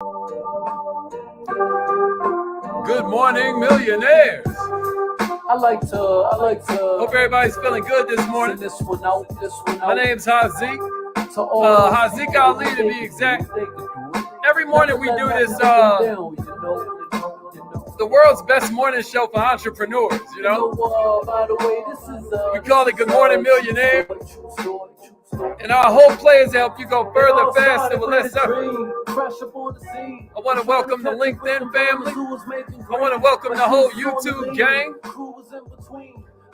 Good morning, millionaires. I like to. Hope everybody's feeling good this morning. This one out. My name's Hazik. Hazik Ali to be exact. Every morning we do this, the world's best morning show for entrepreneurs, you know? We call it Good Morning Millionaire. And our whole play is to help you go further, faster, with less effort. I want to welcome the LinkedIn family. I want to welcome the whole YouTube gang.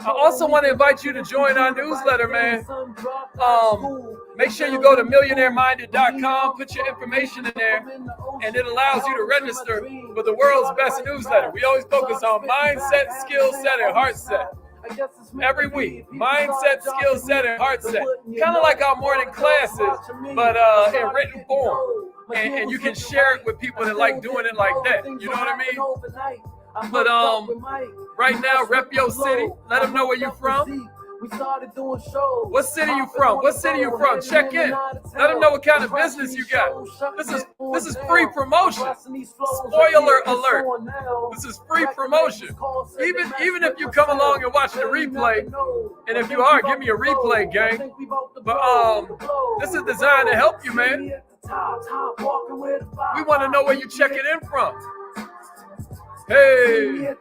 I also want to invite you to join our newsletter, man. Make sure you go to millionaireminded.com, put your information in there, and it allows you to register for the world's best newsletter. We always focus on mindset, skill set, and heart set. Every week, mindset, skill set, and heart set. Kind of like our morning classes, but in written form. And you can share it with people that like doing it like that. You know what I mean? But right now, rep your city. Let them know where you're from. What city you from? What city you from? Check in. Let them know what kind of business you got. This is free promotion. Spoiler alert. This is free promotion. Even if you come along and watch the replay, and if you are, give me a replay, gang. But this is designed to help you, man. We want to know where you checking in from. Hey,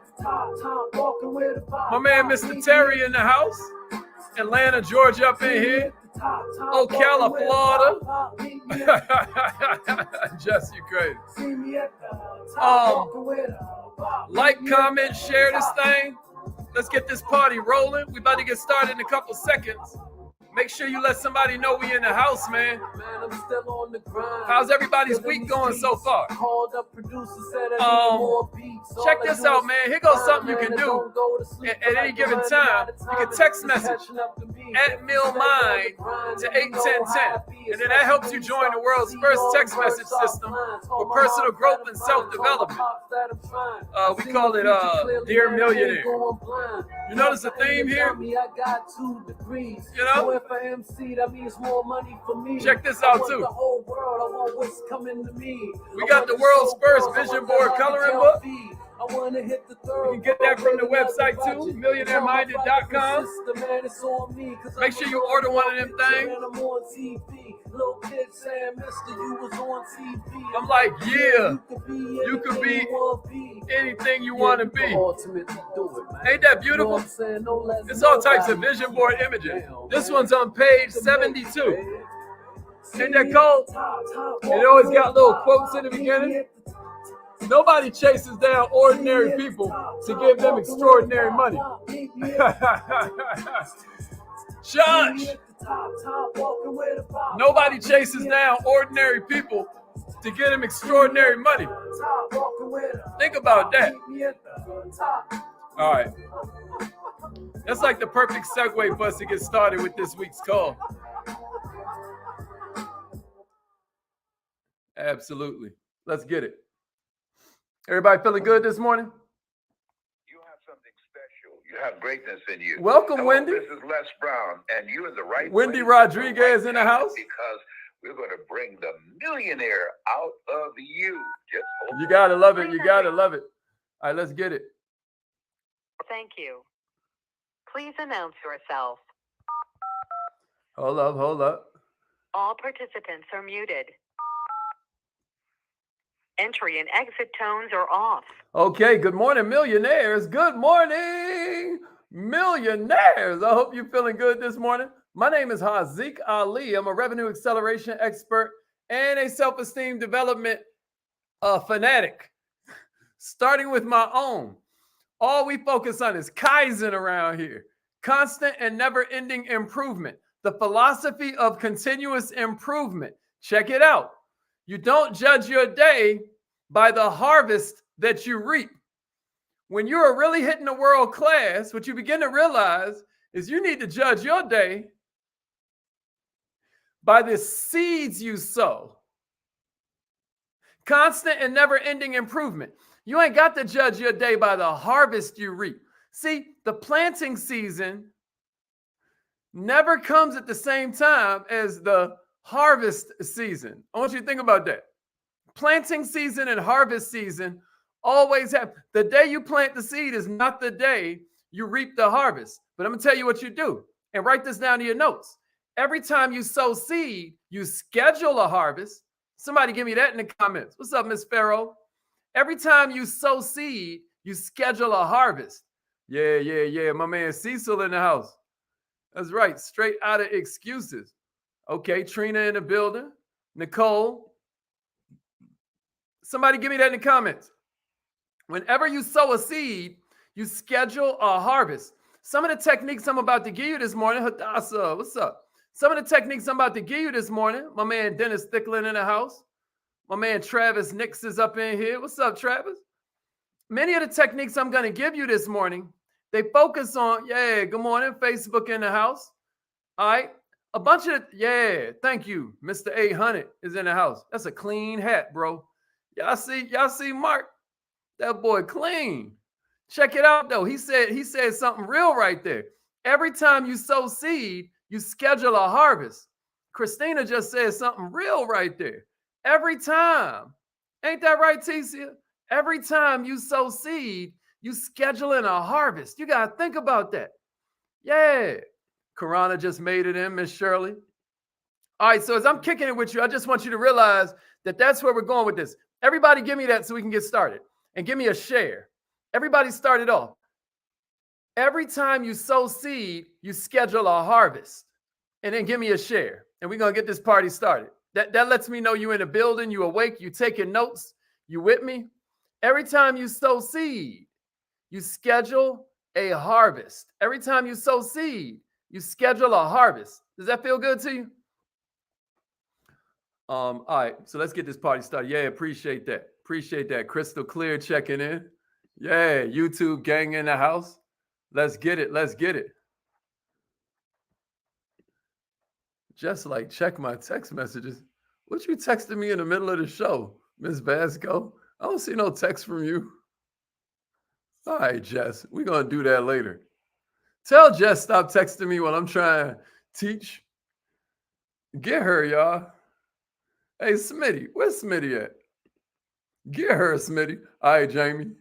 my man Mr. Terry in the house. Atlanta, Georgia up in here. Ocala, Florida. Just you crazy. Like, comment, share this thing. Let's get this party rolling. We about to get started in a couple seconds. Make sure you let somebody know we in the house, man. How's everybody's week going so far? Check this out, man. Here goes something you can do at any given time. You can text message @millmind to 81010, and then that helps you join the world's first text message system for personal growth and self-development. We call it Dear Millionaire. You notice the theme here? You know? Check this out too. We got the world's first vision board coloring book. You can get that from the website too, millionaireminded.com. Make sure you order one of them things. I'm like, yeah, you could be anything you want to be. Ain't that beautiful? It's all types of vision board images. This one's on page 72. Ain't that cool? It always got little quotes in the beginning. Nobody chases down ordinary people to give them extraordinary money. Shush! Nobody chases down ordinary people to get them extraordinary money. Think about that. All right. That's like the perfect segue for us to get started with this week's call. Absolutely. Let's get it. Everybody feeling good this morning? You have something special. You have greatness in you. Welcome, Hello, Wendy. This is Les Brown, and you're in the right Wendy place Rodriguez in the house. Because we're going to bring the millionaire out of you. Just hold You got to love it. You got to love it. All right, let's get it. Thank you. Please announce yourself. Hold up. All participants are muted. Entry and exit tones are off. Okay, good morning, millionaires. Good morning, millionaires. I hope you're feeling good this morning. My name is Hazik Ali. I'm a revenue acceleration expert and a self-esteem development fanatic. Starting with my own. All we focus on is Kaizen around here. Constant and never-ending improvement. The philosophy of continuous improvement. Check it out. You don't judge your day by the harvest that you reap. When you are really hitting the world class, what you begin to realize is you need to judge your day by the seeds you sow. Constant and never-ending improvement. You ain't got to judge your day by the harvest you reap. See, the planting season never comes at the same time as the harvest season. I want you to think about that. Planting season and harvest season always have. The day you plant the seed is not the day you reap the harvest. But I'm going to tell you what you do. And write this down to your notes. Every time you sow seed, you schedule a harvest. Somebody give me that in the comments. What's up, Miss Farrow? Every time you sow seed, you schedule a harvest. Yeah. My man Cecil in the house. That's right. Straight out of excuses. Okay, Trina in the building. Nicole. Somebody give me that in the comments. Whenever you sow a seed, you schedule a harvest. Some of the techniques I'm about to give you this morning, Hadassah, what's up? Some of the techniques I'm about to give you this morning, my man Dennis Thicklin in the house. My man Travis Nix is up in here. What's up, Travis? Many of the techniques I'm going to give you this morning, they focus on, good morning, Facebook in the house. All right. A bunch of, thank you. Mr. 800 is in the house. That's a clean hat, bro. Y'all see Mark? That boy clean. Check it out, though. He said something real right there. Every time you sow seed, you schedule a harvest. Christina just said something real right there. Every time. Ain't that right, Tecia? Every time you sow seed, you schedule in a harvest. You got to think about that. Yeah. Karana just made it in, Miss Shirley. All right, so as I'm kicking it with you, I just want you to realize that that's where we're going with this. Everybody give me that so we can get started. And give me a share. Everybody started off. Every time you sow seed, you schedule a harvest. And then give me a share. And we're going to get this party started. That lets me know you're in the building, you awake, you taking notes, you with me. Every time you sow seed, you schedule a harvest. Every time you sow seed, you schedule a harvest. Does that feel good to you? All right, so let's get this party started. Yeah, appreciate that. Appreciate that. Crystal Clear checking in. Yeah, YouTube gang in the house. Let's get it. Let's get it. Just like check my text messages. What you texting me in the middle of the show, Miss Vasco? I don't see no text from you. All right, Jess, we're going to do that later. Tell Jess stop texting me while I'm trying to teach. Get her, y'all. Hey, Smitty, where's Smitty at? Get her, Smitty. All right, Jamie.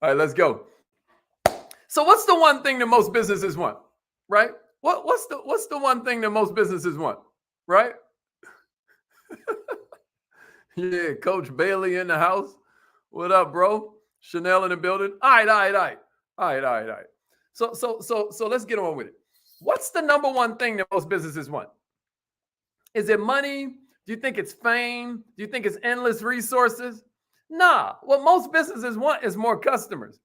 All right, let's go. So what's the one thing that most businesses want, right? What's the one thing that most businesses want, right? Yeah, Coach Bailey in the house. What up, bro? Chanel in the building. All right. So let's get on with it. What's the number one thing that most businesses want? Is it money? Do you think it's fame? Do you think it's endless resources? Nah, what most businesses want is more customers,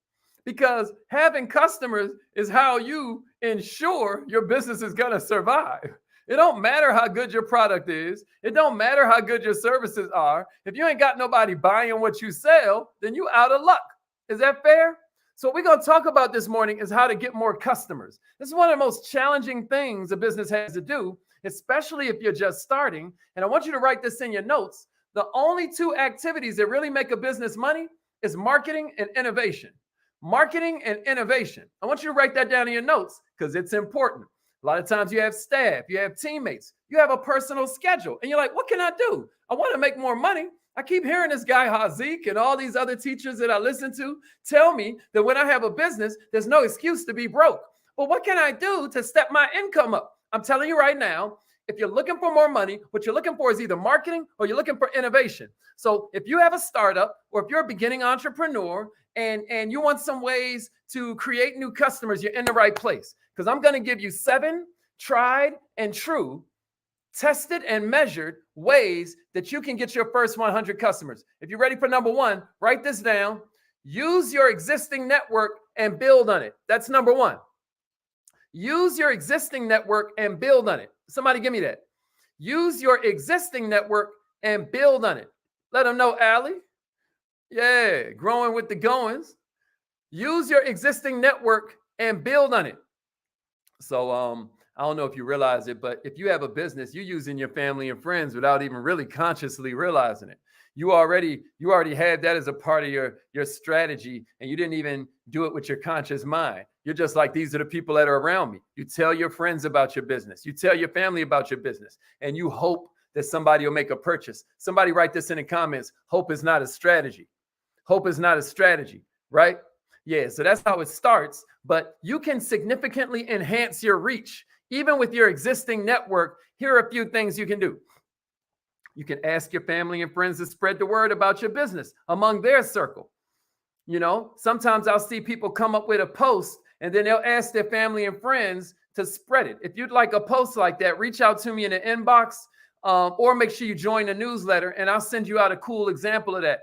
because having customers is how you ensure your business is going to survive. It don't matter how good your product is. It don't matter how good your services are. If you ain't got nobody buying what you sell, then you out of luck. Is that fair? So what we're going to talk about this morning is how to get more customers. This is one of the most challenging things a business has to do, especially if you're just starting. And I want you to write this in your notes. The only two activities that really make a business money is marketing and innovation. Marketing and innovation. I want you to write that down in your notes because it's important. A lot of times you have staff, you have teammates, you have a personal schedule, and you're like, what can I do? I want to make more money. I keep hearing this guy Hazik and all these other teachers that I listen to tell me that when I have a business, there's no excuse to be broke. But what can I do to step my income up? I'm telling you right now, if you're looking for more money, what you're looking for is either marketing or you're looking for innovation. So if you have a startup or if you're a beginning entrepreneur and you want some ways to create new customers, you're in the right place. Because I'm going to give you 7 tried and true, tested and measured ways that you can get your first 100 customers. If you're ready for number 1, write this down. Use your existing network and build on it. That's number 1. Use your existing network and build on it. Somebody give me that. Use your existing network and build on it. Let them know, Allie. Yeah, growing with the goings. Use your existing network and build on it. So I don't know if you realize it, but if you have a business, you're using your family and friends without even really consciously realizing it. You already have that as a part of your strategy, and you didn't even do it with your conscious mind. You're just like, these are the people that are around me. You tell your friends about your business. You tell your family about your business, and you hope that somebody will make a purchase. Somebody write this in the comments. Hope is not a strategy. Hope is not a strategy, right? Yeah, so that's how it starts. But you can significantly enhance your reach. Even with your existing network, here are a few things you can do. You can ask your family and friends to spread the word about your business among their circle. You know, sometimes I'll see people come up with a post and then they'll ask their family and friends to spread it. If you'd like a post like that, reach out to me in the inbox, or make sure you join the newsletter and I'll send you out a cool example of that.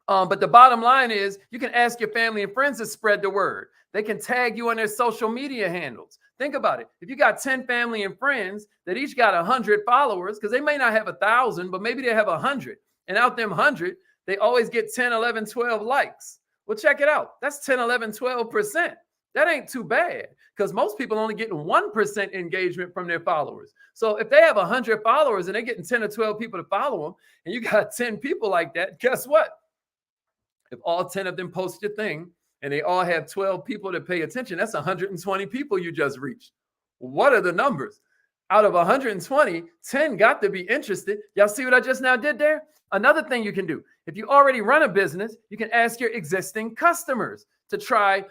But the bottom line is you can ask your family and friends to spread the word. They can tag you on their social media handles. Think about it. If you got 10 family and friends that each got 100 followers, because they may not have 1,000, but maybe they have 100. And out them 100, they always get 10, 11, 12 likes. Well, check it out. That's 10, 11, 12%. That ain't too bad because most people only getting 1% engagement from their followers. So if they have 100 followers and they're getting 10 or 12 people to follow them, and you got 10 people like that, guess what? If all 10 of them post your thing and they all have 12 people that pay attention, that's 120 people you just reached. What are the numbers? Out of 120, 10 got to be interested. Y'all see what I just now did there? Another thing you can do, if you already run a business, you can ask your existing customers to try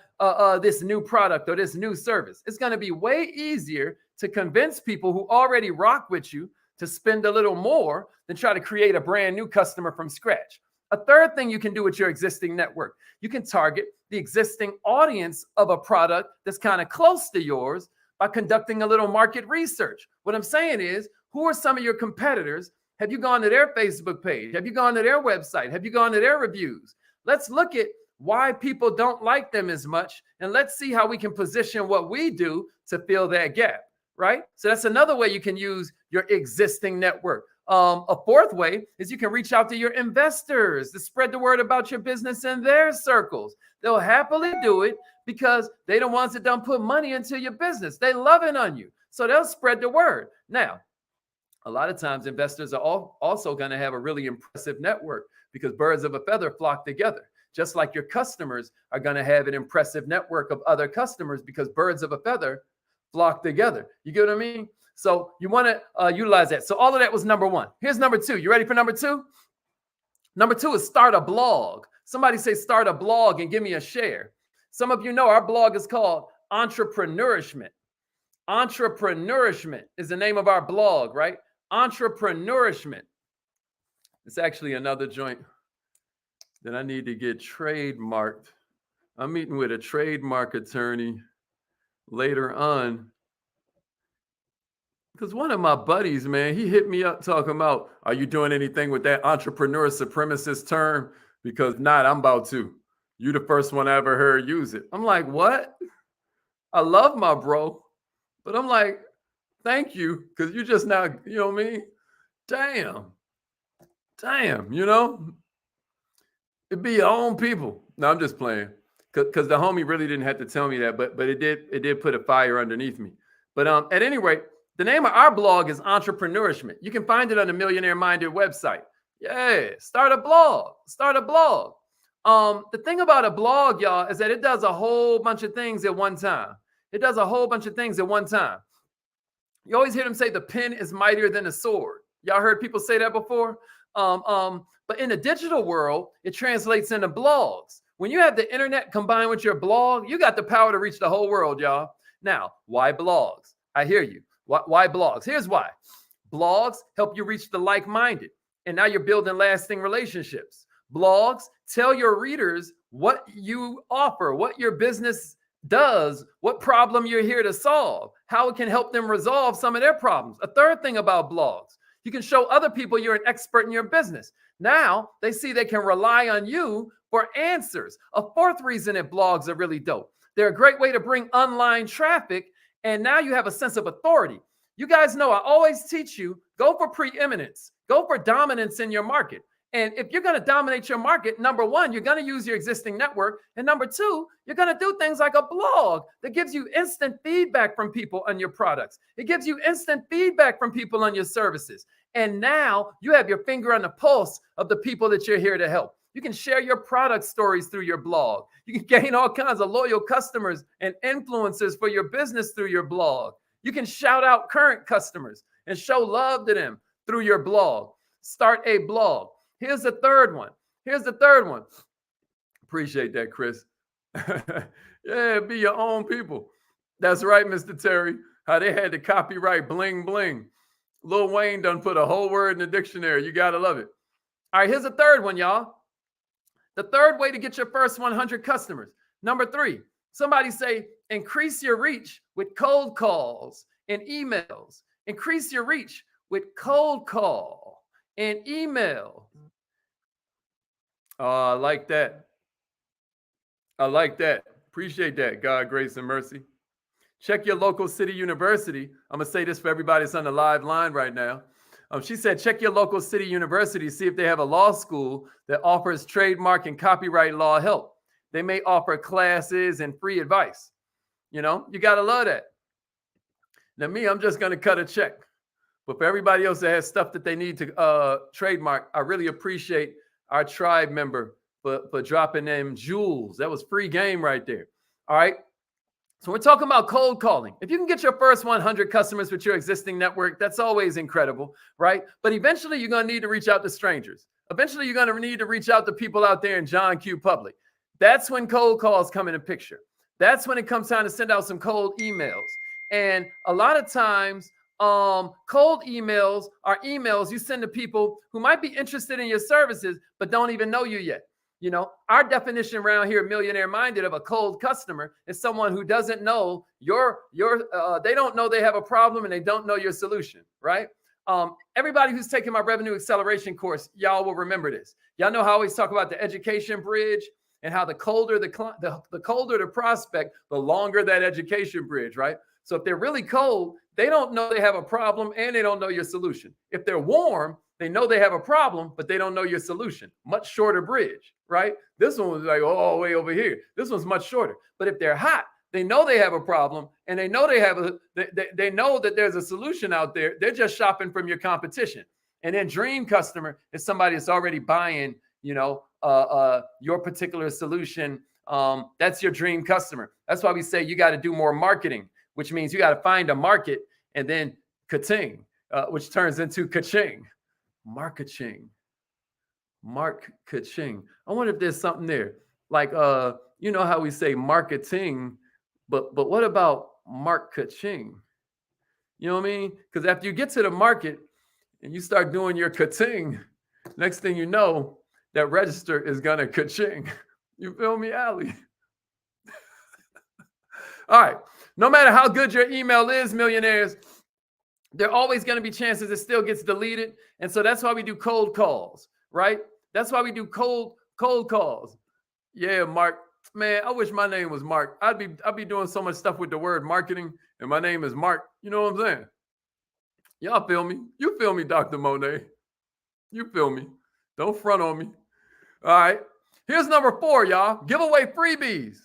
this new product or this new service. It's going to be way easier to convince people who already rock with you to spend a little more than try to create a brand new customer from scratch. A third thing you can do with your existing network, you can target the existing audience of a product that's kind of close to yours by conducting a little market research. What I'm saying is, who are some of your competitors? Have you gone to their Facebook page? Have you gone to their website? Have you gone to their reviews? Let's look at why people don't like them as much, and let's see how we can position what we do to fill that gap, right? So that's another way you can use your existing network. A fourth way is you can reach out to your investors to spread the word about your business in their circles. They'll happily do it because they're the ones that don't put money into your business. They love it on you. So they'll spread the word. Now, a lot of times investors are also going to have a really impressive network because birds of a feather flock together. Just like your customers are going to have an impressive network of other customers because birds of a feather flock together. You get what I mean? So you want to utilize that. So all of that was number one. Here's number two. You ready for number two? Number two is start a blog. Somebody say start a blog and give me a share. Some of you know our blog is called Entrepreneurishment. Entrepreneurishment is the name of our blog, right? Entrepreneurishment. It's actually another joint that I need to get trademarked. I'm meeting with a trademark attorney later on. Because one of my buddies, man, he hit me up talking about, are you doing anything with that entrepreneur supremacist term? Because not, I'm about to. You the first one I ever heard use it. I'm like, what? I love my bro. But I'm like, thank you. Because you just now, you know what I mean? Damn, you know? It'd be your own people. No, I'm just playing. Because the homie really didn't have to tell me that, but it did put a fire underneath me. But at any rate, the name of our blog is Entrepreneurishment. You can find it on the Millionaire Minded website. Yeah, start a blog. Start a blog. The thing about a blog, y'all, is that it does a whole bunch of things at one time. It does a whole bunch of things at one time. You always hear them say the pen is mightier than a sword. Y'all heard people say that before? But in the digital world, it translates into blogs. When you have the internet combined with your blog, you got the power to reach the whole world, y'all. Now, why blogs? I hear you. Why blogs? Here's why. Blogs help you reach the like-minded, and now you're building lasting relationships. Blogs tell your readers what you offer, what your business does, what problem you're here to solve, how it can help them resolve some of their problems. A third thing about blogs, you can show other people you're an expert in your business. Now they see they can rely on you for answers. A fourth reason that blogs are really dope. They're a great way to bring online traffic, and now you have a sense of authority. You guys know I always teach you, go for preeminence, go for dominance in your market. And if you're going to dominate your market, number one, you're going to use your existing network. And number two, you're going to do things like a blog that gives you instant feedback from people on your products. It gives you instant feedback from people on your services. And now you have your finger on the pulse of the people that you're here to help. You can share your product stories through your blog. You can gain all kinds of loyal customers and influencers for your business through your blog. You can shout out current customers and show love to them through your blog. Start a blog. Here's the third one. Appreciate that, Chris. Yeah, be your own people. That's right, Mr. Terry. How they had the copyright bling bling. Lil Wayne done put a whole word in the dictionary. You gotta love it. All right, here's the third one, y'all. The third way to get your first 100 customers. Number 3, somebody say, increase your reach with cold calls and emails. Increase your reach with cold call and email. Oh, I like that. Appreciate that. God, grace, and mercy. Check your local city university. I'm going to say this for everybody that's on the live line right now. She said, check your local city university, see if they have a law school that offers trademark and copyright law help. They may offer classes and free advice. You know, you got to love that. Now, me, I'm just going to cut a check. But for everybody else that has stuff that they need to trademark, I really appreciate our tribe member for dropping them jewels. That was free game right there. All right. So we're talking about cold calling. If you can get your first 100 customers with your existing network, that's always incredible, right? But eventually you're going to need to reach out to strangers. Eventually you're going to need to reach out to people out there in John Q. Public. That's when cold calls come in the picture. That's when it comes time to send out some cold emails. And a lot of times, cold emails are emails you send to people who might be interested in your services, but don't even know you yet. You know, our definition around here, Millionaire Minded, of a cold customer is someone who doesn't know they don't know they have a problem and they don't know your solution, right? Everybody who's taking my revenue acceleration course, y'all will remember this. Y'all know how I always talk about the education bridge and how the colder the colder the prospect, the longer that education bridge, right? So if they're really cold, they don't know they have a problem and they don't know your solution. If they're warm, they know they have a problem, but they don't know your solution. Much shorter bridge, right? This one was like, oh, way over here. This one's much shorter. But if they're hot, they know they have a problem and they know they know that there's a solution out there. They're just shopping from your competition. And then dream customer is somebody that's already buying, your particular solution. That's your dream customer. That's why we say you got to do more marketing, which means you got to find a market and then ka-ting, which turns into ka-ching. Marketing. I wonder if there's something there. Like you know how we say marketing, but what about marketing? You know what I mean? Because after you get to the market and you start doing your ka-ting, next thing you know, that register is gonna ka-ching. You feel me, Allie? All right. No matter how good your email is, millionaires, there are always going to be chances it still gets deleted. And so that's why we do cold calls, right? That's why we do cold calls. Yeah, Mark. Man, I wish my name was Mark. I'd be doing so much stuff with the word marketing, and my name is Mark. You know what I'm saying? Y'all feel me? You feel me, Dr. Monet? You feel me? Don't front on me. All right. Here's number 4, y'all. Give away freebies.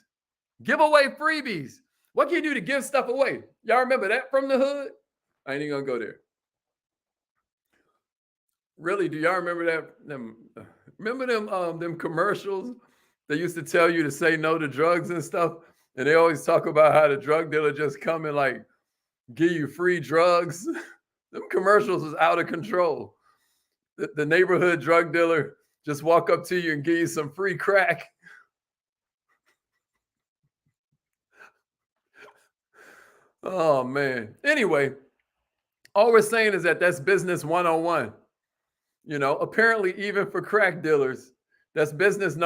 Give away freebies. What can you do to give stuff away? Y'all remember that from the hood? I ain't even gonna go there. Really, do y'all remember that? Remember them commercials that used to tell you to say no to drugs and stuff? And they always talk about how the drug dealer just come and like give you free drugs. Them commercials was out of control. The neighborhood drug dealer just walk up to you and give you some free crack. Oh man. Anyway, all we're saying is that that's business 101. You know, apparently even for crack dealers, that's business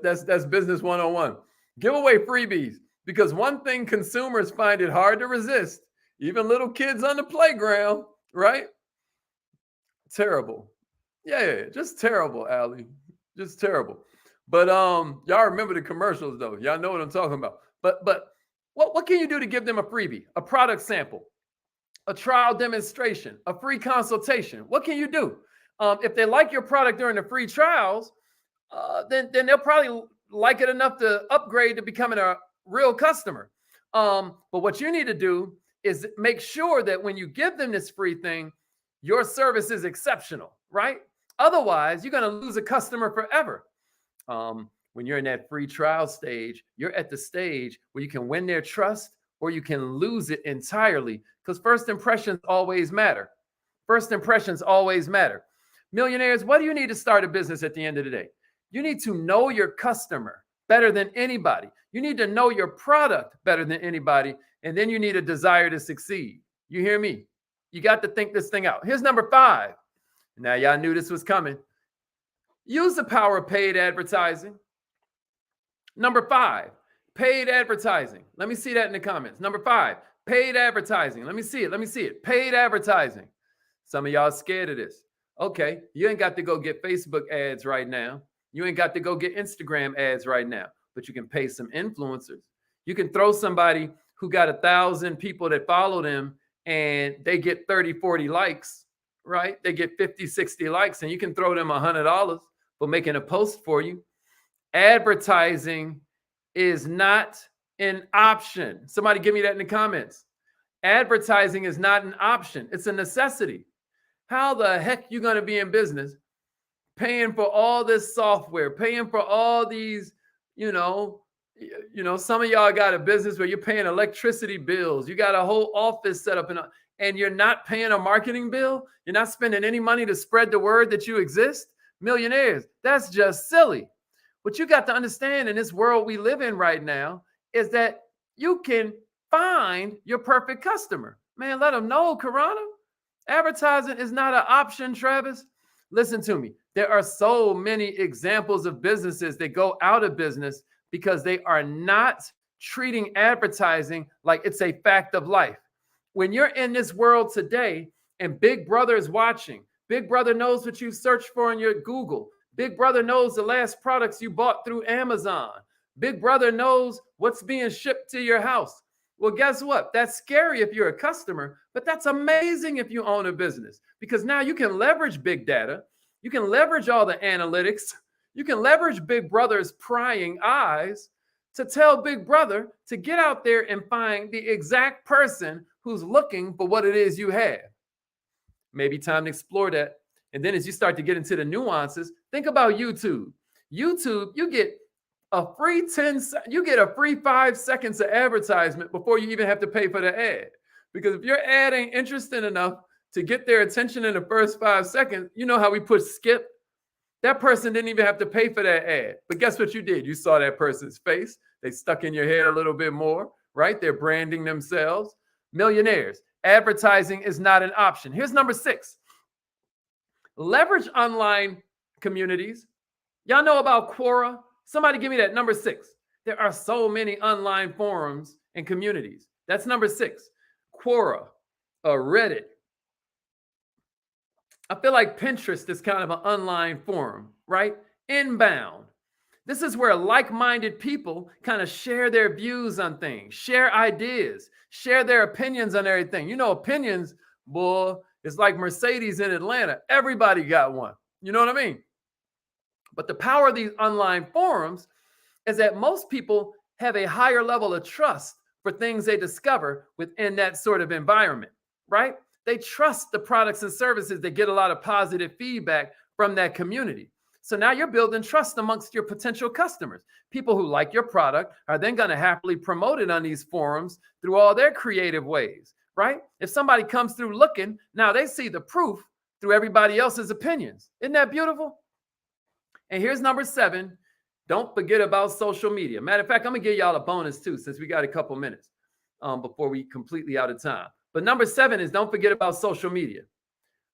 that's business 101. Give away freebies, because one thing consumers find it hard to resist, even little kids on the playground, right? Terrible. Yeah, just terrible, Allie. Just terrible. But y'all remember the commercials though. Y'all know what I'm talking about. But what can you do to give them a freebie? A product sample, a trial demonstration, a free consultation. What can you do? If they like your product during the free trials, then they'll probably like it enough to upgrade to becoming a real customer. But what you need to do is make sure that when you give them this free thing, your service is exceptional, right? Otherwise, you're going to lose a customer forever. When you're in that free trial stage, you're at the stage where you can win their trust or you can lose it entirely, because first impressions always matter. First impressions always matter. Millionaires, what do you need to start a business at the end of the day? You need to know your customer better than anybody. You need to know your product better than anybody. And then you need a desire to succeed. You hear me? You got to think this thing out. Here's number 5. Now, y'all knew this was coming. Use the power of paid advertising. Number 5, paid advertising. Let me see that in the comments. Number 5, paid advertising. Let me see it. Let me see it. Paid advertising. Some of y'all scared of this. Okay, you ain't got to go get Facebook ads right now. You ain't got to go get Instagram ads right now, but you can pay some influencers. You can throw somebody who got 1,000 people that follow them and they get 30, 40 likes, right? They get 50, 60 likes, and you can throw them $100 for making a post for you. Advertising is not an option. Somebody give me that in the comments. Advertising is not an option. It's a necessity. How the heck you going to be in business paying for all this software, paying for all these, some of y'all got a business where you're paying electricity bills. You got a whole office set up and you're not paying a marketing bill. You're not spending any money to spread the word that you exist. Millionaires, that's just silly. What you got to understand in this world we live in right now is that you can find your perfect customer. Man, let them know, Karana. Advertising is not an option, Travis. Listen to me. There are so many examples of businesses that go out of business because they are not treating advertising like it's a fact of life. When you're in this world today and Big Brother is watching, Big Brother knows what you search for in your Google. Big Brother knows the last products you bought through Amazon. Big Brother knows what's being shipped to your house. Well, guess what? That's scary if you're a customer, but that's amazing if you own a business, because now you can leverage big data. You can leverage all the analytics. You can leverage Big Brother's prying eyes to tell Big Brother to get out there and find the exact person who's looking for what it is you have. Maybe time to explore that. And then as you start to get into the nuances, think about YouTube. YouTube, you get a free 5 seconds of advertisement before you even have to pay for the ad. Because if your ad ain't interesting enough to get their attention in the first 5 seconds, you know how we push skip? That person didn't even have to pay for that ad. But guess what you did? You saw that person's face. They stuck in your head a little bit more, right? They're branding themselves. Millionaires, advertising is not an option. Here's number 6. Leverage online communities. Y'all know about Quora? Somebody give me that. Number 6. There are so many online forums and communities. That's number 6. Quora, Reddit. I feel like Pinterest is kind of an online forum, right? Inbound. This is where like-minded people kind of share their views on things, share ideas, share their opinions on everything. You know, opinions, boy, it's like Mercedes in Atlanta. Everybody got one. You know what I mean? But the power of these online forums is that most people have a higher level of trust for things they discover within that sort of environment, right? They trust the products and services that get a lot of positive feedback from that community. So now you're building trust amongst your potential customers. People who like your product are then going to happily promote it on these forums through all their creative ways, right? If somebody comes through looking, now they see the proof through everybody else's opinions. Isn't that beautiful? And here's number 7. Don't forget about social media. Matter of fact, I'm going to give y'all a bonus too, since we got a couple minutes before we completely out of time. But number 7 is don't forget about social media.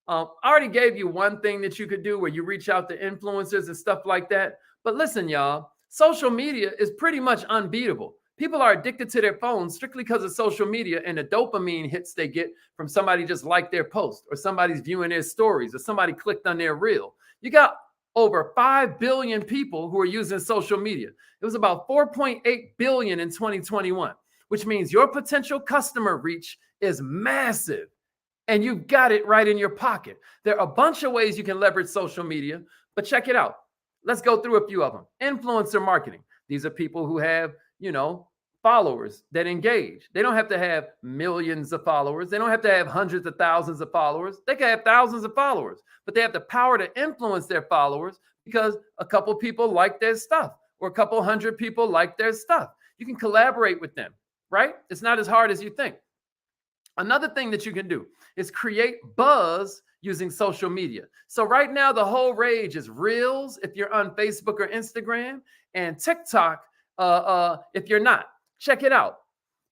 I already gave you one thing that you could do where you reach out to influencers and stuff like that. But listen, y'all, social media is pretty much unbeatable. People are addicted to their phones strictly because of social media and the dopamine hits they get from somebody just liked their post, or somebody's viewing their stories, or somebody clicked on their reel. You got over 5 billion people who are using social media. It was about 4.8 billion in 2021, which means your potential customer reach is massive. And you've got it right in your pocket. There are a bunch of ways you can leverage social media, but check it out. Let's go through a few of them. Influencer marketing. These are people who have, followers that engage. They don't have to have millions of followers. They don't have to have hundreds of thousands of followers. They can have thousands of followers, but they have the power to influence their followers because a couple people like their stuff, or a couple hundred people like their stuff. You can collaborate with them, right? It's not as hard as you think. Another thing that you can do is create buzz using social media. So right now, the whole rage is Reels if you're on Facebook or Instagram, and TikTok if you're not. Check it out.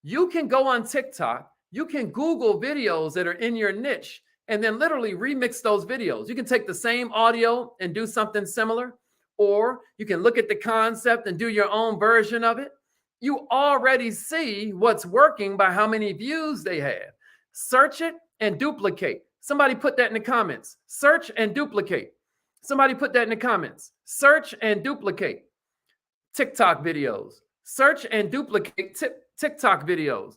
You can go on TikTok, you can Google videos that are in your niche, and then literally remix those videos. You can take the same audio and do something similar, or you can look at the concept and do your own version of it. You already see what's working by how many views they have. Search it and duplicate. Somebody put that in the comments. Search and duplicate. Somebody put that in the comments. Search and duplicate. TikTok videos. Search and duplicate TikTok videos.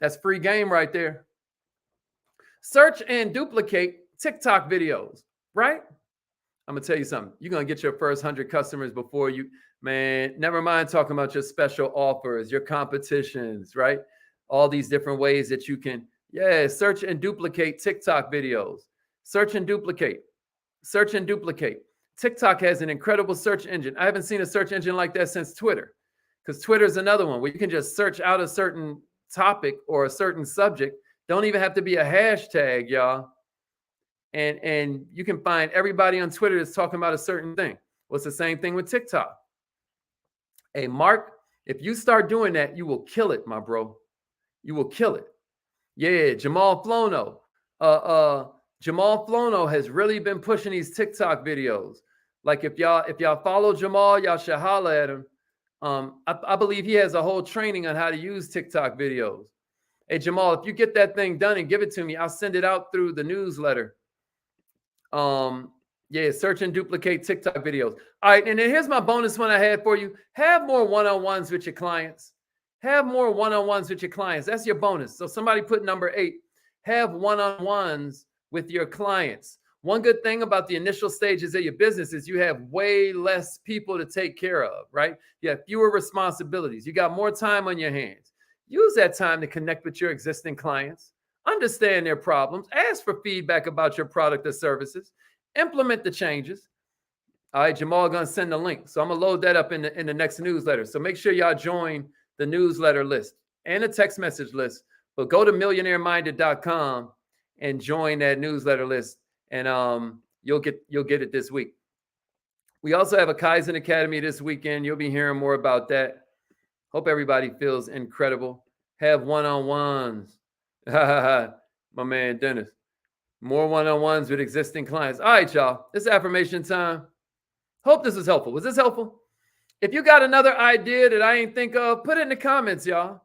That's free game right there. Search and duplicate TikTok videos, right? I'm going to tell you something. You're going to get your first 100 customers before you, man, never mind talking about your special offers, your competitions, right? All these different ways that you can, search and duplicate TikTok videos. Search and duplicate. Search and duplicate. TikTok has an incredible search engine. I haven't seen a search engine like that since Twitter, because Twitter is another one where you can just search out a certain topic or a certain subject. Don't even have to be a hashtag, y'all. And you can find everybody on Twitter that's talking about a certain thing. Well, it's the same thing with TikTok. Hey, Mark, if you start doing that, you will kill it, my bro. You will kill it. Yeah, Jamal Flono. Jamal Flono has really been pushing these TikTok videos. Like if y'all follow Jamal, y'all should holler at him. I believe he has a whole training on how to use TikTok videos. Hey, Jamal, if you get that thing done and give it to me, I'll send it out through the newsletter. Search and duplicate TikTok videos. All right, and then here's my bonus one I had for you. Have more one-on-ones with your clients. Have more one-on-ones with your clients. That's your bonus. So somebody put number 8. Have one-on-ones with your clients. One good thing about the initial stages of your business is you have way less people to take care of, right? You have fewer responsibilities. You got more time on your hands. Use that time to connect with your existing clients. Understand their problems. Ask for feedback about your product or services. Implement the changes. All right, Jamal going to send the link. So I'm going to load that up in the next newsletter. So make sure y'all join the newsletter list and the text message list. But go to millionaireminded.com and join that newsletter list. And you'll get it this week. We also have a Kaizen Academy this weekend. You'll be hearing more about that. Hope everybody feels incredible. Have one-on-ones. My man, Dennis. More one-on-ones with existing clients. All right, y'all. It's affirmation time. Hope this was helpful. Was this helpful? If you got another idea that I ain't think of, put it in the comments, y'all.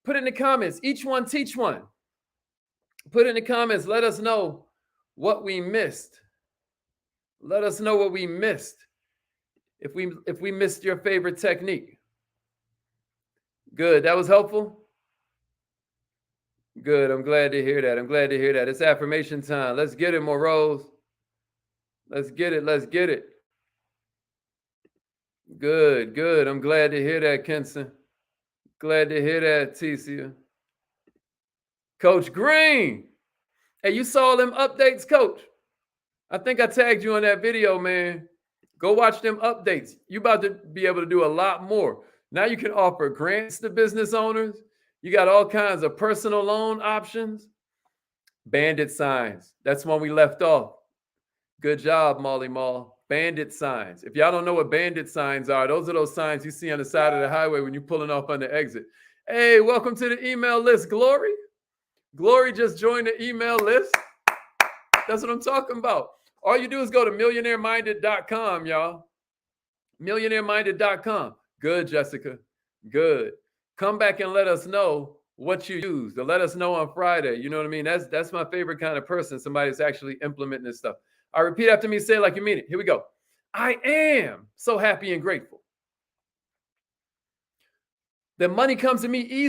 Put it in the comments. Each one teach one. Put it in the comments. Let us know what we missed. Let us know what we missed. If we missed your favorite technique. Good. That was helpful? Good. I'm glad to hear that. I'm glad to hear that. It's affirmation time. Let's get it, Morose. Let's get it. Let's get it. Good. Good. I'm glad to hear that, Kenson. Glad to hear that, Ticia. Coach Green. Hey, you saw them updates, Coach? I think I tagged you on that video, man. Go watch them updates. You about to be able to do a lot more. Now you can offer grants to business owners. You got all kinds of personal loan options. Bandit signs. That's when we left off. Good job, Molly Mall. Bandit signs. If y'all don't know what bandit signs are, those are those signs you see on the side of the highway when you're pulling off on the exit. Hey, welcome to the email list, Glory. Glory just joined the email list. That's what I'm talking about. All you do is go to millionaireminded.com, y'all. Millionaireminded.com. Good, Jessica. Good. Come back and let us know what you used. Or let us know on Friday. You know what I mean? That's my favorite kind of person, somebody that's actually implementing this stuff. All right, repeat after me. Say it like you mean it. Here we go. I am so happy and grateful that money comes to me easily.